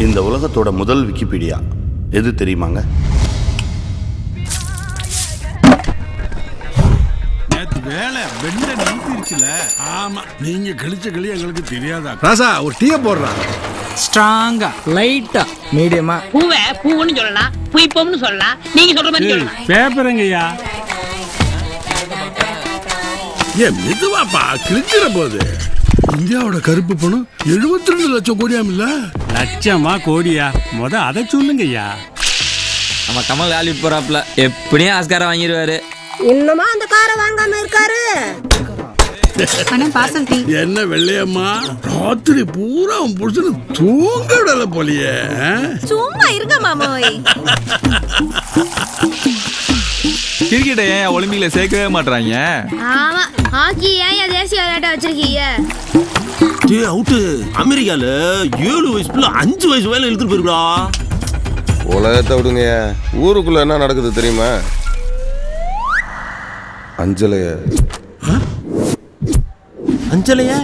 இந்த உலகத்தோட முதல் விக்கிபீடியா எது தெரியுமாங்க? வேலை வெண்ட நிறுத்திருச்சுல. ஆமா, நீங்க கழிச்ச களி எங்களுக்கு தெரியாதா? ராசா ஒரு டீ போடுறா. ஸ்ட்ராங்கா லைட்டா மீடியமா. பூவை பூன்னு சொல்லலாம், புய்ப்பம்னு சொல்லலாம், நீங்க சொல்ற மாதிரி சொல்லலாம். பேப்பருங்கய்யா. ஏன் மெதுவாப்பா, கிழிஞ்சிட போகுது. இந்தியாவோட கருப்பு பணம் 72 லட்சம் கோடியாம் இல்ல? லட்சமா கோடியா? அதை சொல்லுங்கய்யா. நம்ம கமல் ஹாலிவுட் போறாப்ல, எப்படியும் ஆஸ்கார வாங்கிடுவாரு. இன்னுமா அந்த காரை வாங்காம இருக்காரு? என்ன வெள்ளையம்மா, ராத்திரி பூரா உன் புருஷனு தூங்க விடல போலியே. சும்மா இருங்க மாமாவை. கிரிக்கெட்டை ஏன் ஒலிம்பிக்ல சேர்க்கவே மாட்டாங்க? ஆமா, ஹாக்கி ஏன் தேசிய விளையாட்டை வச்சிருக்கீங்க? அவுட்டு அமெரிக்கால 7 வயசுல 5 வயசு வேலை இழுத்துட்டு போயிருக்கா. உலகத்தை விடுங்க, ஊருக்குள்ள என்ன நடக்குது தெரியுமா? அஞ்சலைய அஞ்சலையா